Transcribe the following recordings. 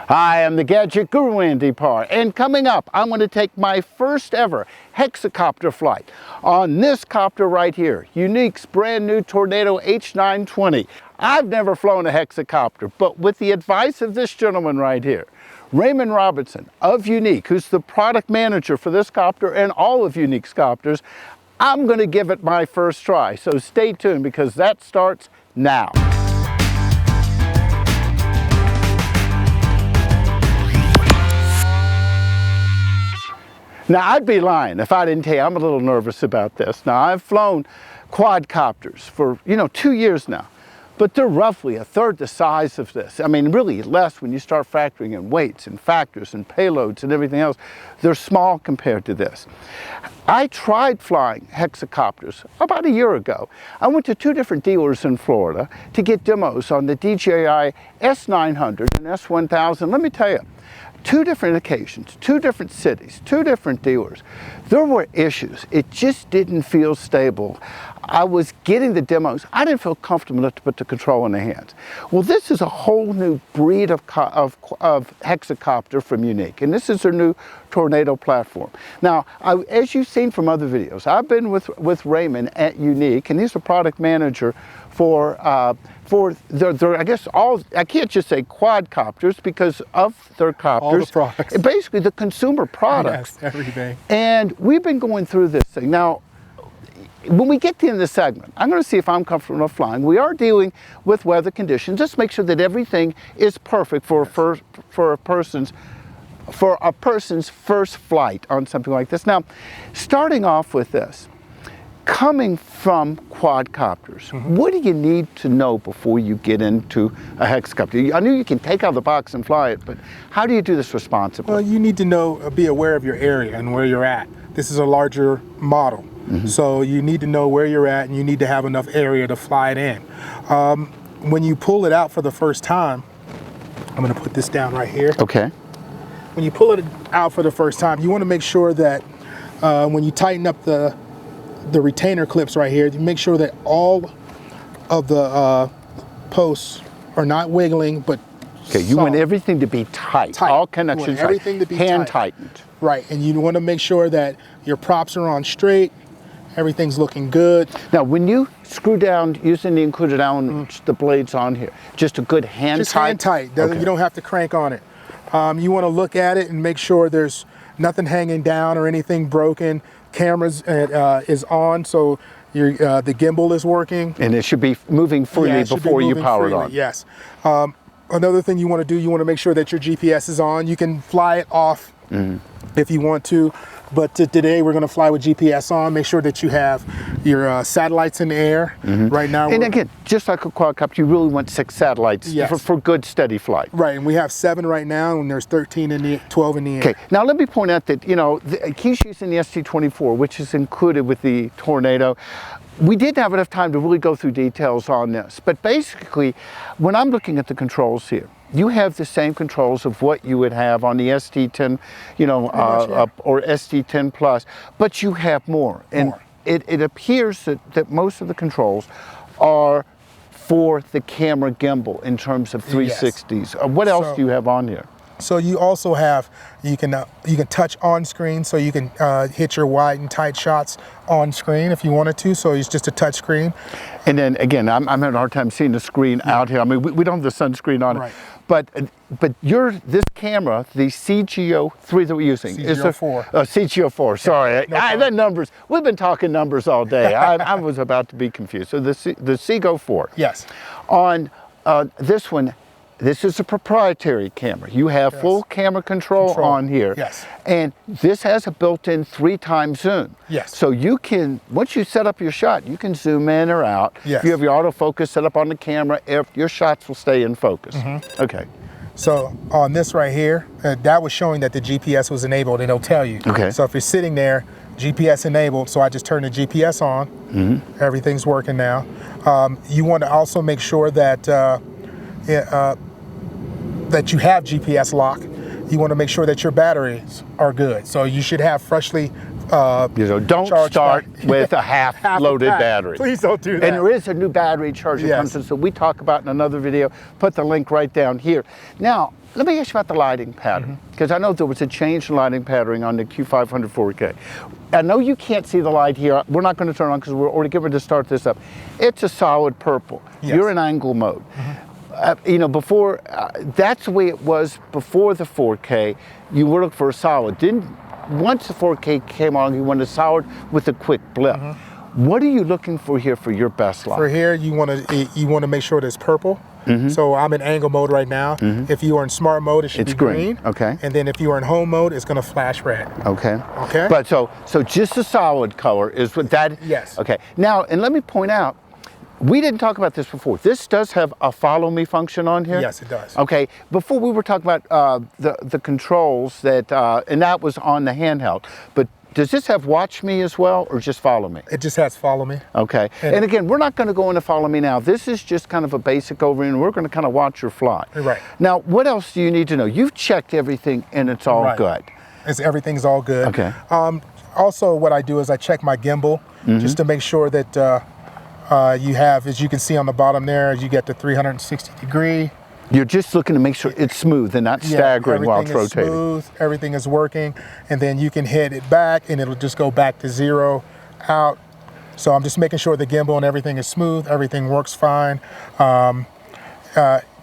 Hi, I'm the Gadget Guru Andy Parr, and coming up, I'm going to take my first ever Hexacopter flight on this copter right here, Yuneec's brand new Tornado H920. I've never flown a Hexacopter, but with the advice of this gentleman right here, Raymond Robertson of Yuneec, who's the product manager for this copter and all of Yuneec's copters, I'm going to give it my first try. So stay tuned because that starts now. Now, I'd be lying if I didn't tell you I'm a little nervous about this. Now, I've flown quadcopters for, 2 years now, but they're roughly a third the size of this. I mean, really less when you start factoring in weights and factors and payloads and everything else. They're small compared to this. I tried flying Hexacopters about a year ago. I went to 2 different dealers in Florida to get demos on the DJI S900 and S1000. Let me tell you, 2 different occasions, 2 different cities, 2 different dealers. There were issues. It just didn't feel stable. I was getting the demos. I didn't feel comfortable enough to put the control in the hands. Well, this is a whole new breed of Hexacopter from Yuneec, and this is their new Tornado platform. Now, as you've seen from other videos, I've been with Raymond at Yuneec, and he's a product manager for their, I guess, I can't just say quadcopters because of their copters. All the products. Basically, the consumer products. Yes, everything. And we've been going through this thing. Now, when we get to the end of the segment, I'm going to see if I'm comfortable enough flying. We are dealing with weather conditions. Just make sure that everything is perfect for a person's first flight on something like this. Now, starting off with this, coming from quadcopters, what do you need to know before you get into a Hexacopter? I know you can take out the box and fly it, but how do you do this responsibly? Well, you need to be aware of your area and where you're at. This is a larger model, so you need to know where you're at, and you need to have enough area to fly it in. When you pull it out for the first time, I'm going to put this down right here. Okay. When you pull it out for the first time, you want to make sure that when you tighten up the retainer clips right here, you make sure that all of the posts are not wiggling, but okay, you want everything to be tight. All connections everything to be hand tightened. Right, and you want to make sure that your props are on straight, everything's looking good. Now, when you screw down using the included Allen, the blades on here, just a good hand just tight? Hand tight. Okay. You don't have to crank on it. You want to look at it and make sure there's nothing hanging down or anything broken. Cameras is on, so the gimbal is working. And it should be moving freely before you power it on. Yes. Another thing you want to do, you want to make sure that your GPS is on. You can fly it off if you want to, but today we're going to fly with GPS on. Make sure that you have your satellites in the air. Right now, and again, just like a quadcopter, you really want 6 satellites for good steady flight. Right, and we have 7 right now, and there's 12 in the air. Okay, now let me point out that he's using the ST24, which is included with the Tornado. We didn't have enough time to really go through details on this, but basically, when I'm looking at the controls here, you have the same controls of what you would have on the ST10, or ST10 Plus, but you have more. And it appears that most of the controls are for the camera gimbal in terms of 360s. What else do you have on here? So you also have, you can touch on screen, so you can hit your wide and tight shots on screen if you wanted to. So it's just a touch screen. And then again, I'm having a hard time seeing the screen out here. I mean, we don't have the sunscreen on it, but this camera, the CGO3 that we're using, CGO4. CGO4. Sorry, that numbers. We've been talking numbers all day. I was about to be confused. So the CGO4. Yes. On this one. This is a proprietary camera. You have full camera control on here. Yes. And this has a built-in 3x zoom. Yes. So you can, once you set up your shot, you can zoom in or out. Yes. If you have your autofocus set up on the camera, your shots will stay in focus. Okay. So on this right here, that was showing that the GPS was enabled. It'll tell you. Okay. So if you're sitting there, GPS enabled, so I just turned the GPS on. Everything's working now. You want to also make sure that that you have GPS lock. You want to make sure that your batteries are good. So you should have freshly don't start with a half-loaded battery. Please don't do that. And there is a new battery charger that comes in, so we talk about in another video. Put the link right down here. Now, let me ask you about the lighting pattern, because I know there was a change in lighting patterning on the Q500 4K. I know you can't see the light here. We're not going to turn on because we're already getting ready to start this up. It's a solid purple. Yes. You're in angle mode. You know, before, that's the way it was before the 4K. You were looking for a solid. Once the 4K came on, you wanted a solid with a quick blip. What are you looking for here for your best light? For here, you want to make sure that it's purple. So I'm in angle mode right now. If you are in smart mode, it should be green. Okay. And then if you are in home mode, it's going to flash red. Okay. Okay. But so just a solid color is what that. Yes. Okay. Now, and let me point out, we didn't talk about this before. This does have a follow me function on here. Yes, it does. Okay. Before we were talking about the controls that, and that was on the handheld. But does this have watch me as well, or just follow me? It just has follow me. Okay. And again, we're not going to go into follow me now. This is just kind of a basic overview, and we're going to kind of watch your fly. Right. Now, what else do you need to know? You've checked everything, and it's all good. Everything's all good. Okay. Also, what I do is I check my gimbal just to make sure that you have, as you can see on the bottom there, you get the 360 degree. You're just looking to make sure it's smooth and not staggering while it's rotating. Smooth, everything is working, and then you can hit it back and it'll just go back to 0 out. So I'm just making sure the gimbal and everything is smooth, everything works fine,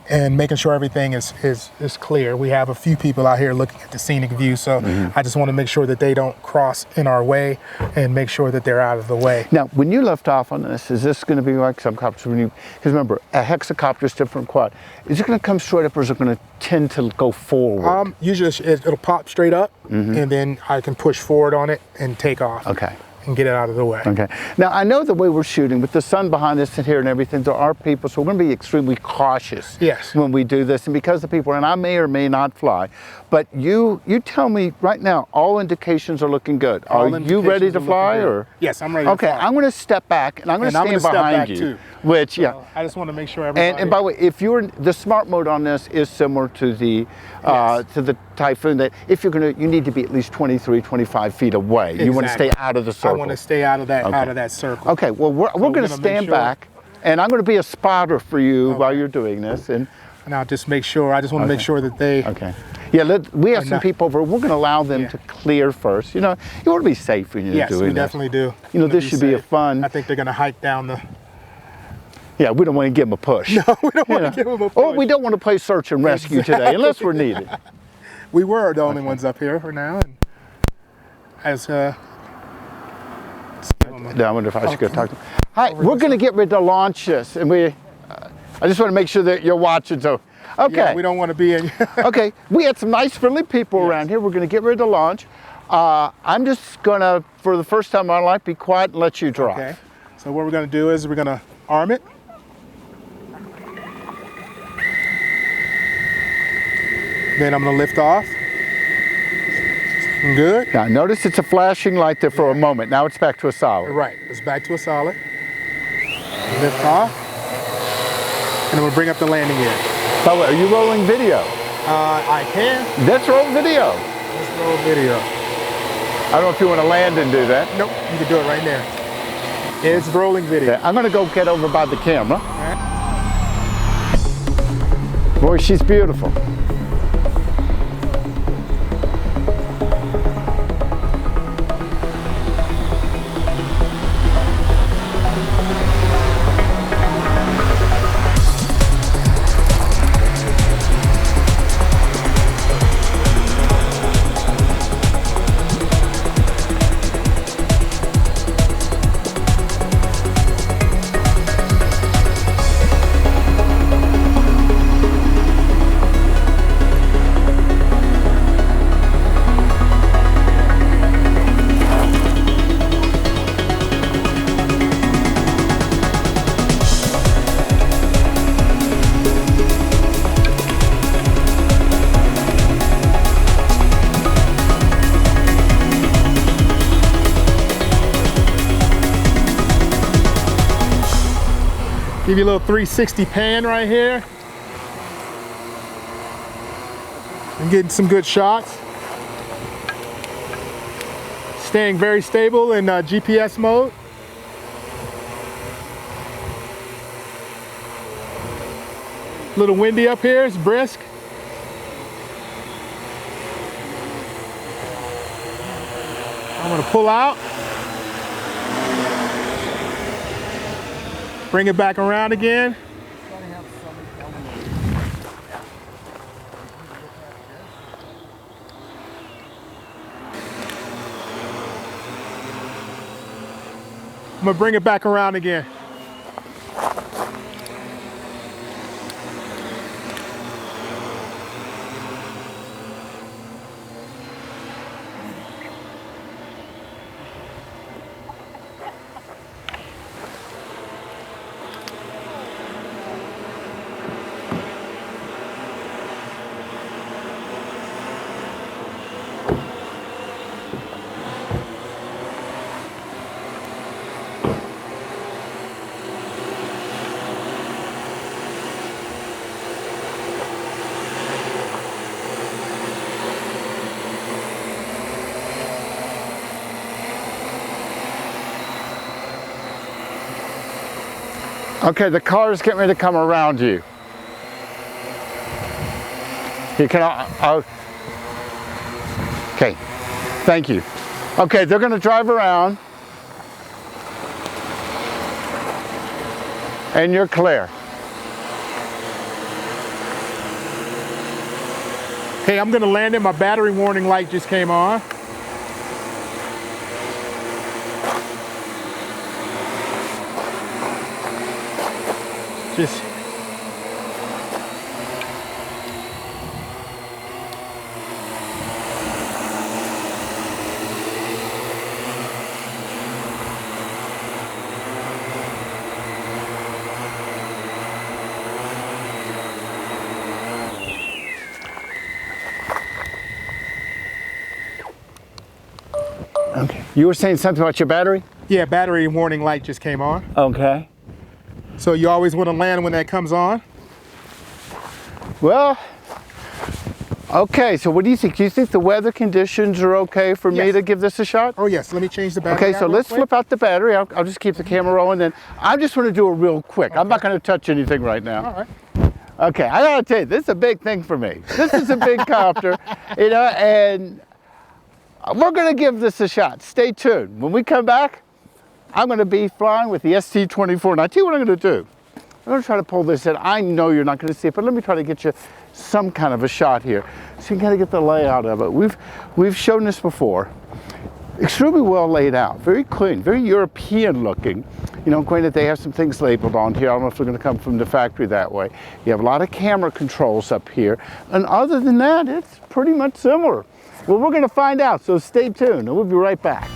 and making sure everything is clear. We have a few people out here looking at the scenic view, so I just want to make sure that they don't cross in our way and make sure that they're out of the way. Now, when you lift off on this, is this going to be like some copters? Because remember, a hexacopter is different quad. Is it going to come straight up, or is it going to tend to go forward? Usually it'll pop straight up, and then I can push forward on it and take off. Okay. And get it out of the way. Okay. Now, I know the way we're shooting, with the sun behind us and here and everything, there are people, so we're going to be extremely cautious when we do this. And because the people, and I may or may not fly, but you tell me right now, all indications are looking good. Are you ready to fly? Or? Yes, I'm ready to fly. Okay, I'm going to step back, and I'm going to stand behind you. Too. Which, so I just want to make sure everybody... And by the way, if you're, the smart mode on this is similar to the Typhoon, that if you're going to, you need to be at least 23, 25 feet away. Exactly. You want to stay out of the circle. I want to stay out of that circle. Okay, well, we're going to stand back, and I'm going to be a spotter for you while you're doing this. And I'll just make sure, I just want to make sure that they... Okay. Yeah, we have some people over. We're going to allow them to clear first. You know, you want to be safe when you're doing this. Yes, we definitely do. You know, this should be a fun... I think they're going to hike down the... Yeah, we don't want to give them a push. No, we don't want to give them a push. Or we don't want to play search and rescue today, unless we're needed. We were the only ones up here for now. And as I wonder if I should go talk to them. Hi, we're going to get ready to launch this, and I just want to make sure that you're watching. So, okay. Yeah, we don't want to be in. Okay, we had some nice friendly people around here. We're going to get ready to launch. I'm just going to, for the first time in my life, be quiet and let you drive. Okay. So what we're going to do is we're going to arm it. Then I'm going to lift off. Good. Now notice it's a flashing light there for a moment. Now it's back to a solid. Right, it's back to a solid. Lift off. And then we'll bring up the landing gear. By the way, are you rolling video? I can. Let's roll video. Let's roll video. I don't know if you want to land and do that. Nope, you can do it right there. It's rolling video. Okay, I'm going to go get over by the camera. Right. Boy, she's beautiful. Give you a little 360 pan right here. I'm getting some good shots. Staying very stable in GPS mode. A little windy up here, it's brisk. I'm gonna pull out. Bring it back around again. I'm gonna bring it back around again. Okay, the car is getting ready to come around you. You can, okay, thank you. Okay, they're going to drive around and you're clear. Okay, I'm gonna land it. My battery warning light just came on. Just Okay. You were saying something about your battery? yeah, battery warning light just came on. Okay. So you always want to land when that comes on? Well, okay, so what do you think? Do you think the weather conditions are okay for me Yes. to give this a shot? Oh yes, let me change the battery. Okay, so let's flip out the battery. I'll just keep the camera rolling. Then I just want to do it real quick. Okay. I'm not going to touch anything right now. All right. Okay, I got to tell you, this is a big thing for me. This is a big copter, you know, and we're going to give this a shot. Stay tuned. When we come back, I'm going to be flying with the ST24. Now, I'll tell you what I'm going to do. I'm going to try to pull this in. I know you're not going to see it, but let me try to get you some kind of a shot here so you can kind of get the layout of it. We've shown this before. Extremely well laid out, very clean, very European looking. You know, granted they have some things labeled on here. I don't know if they're going to come from the factory that way. You have a lot of camera controls up here. And other than that, it's pretty much similar. Well, we're going to find out, so stay tuned and we'll be right back.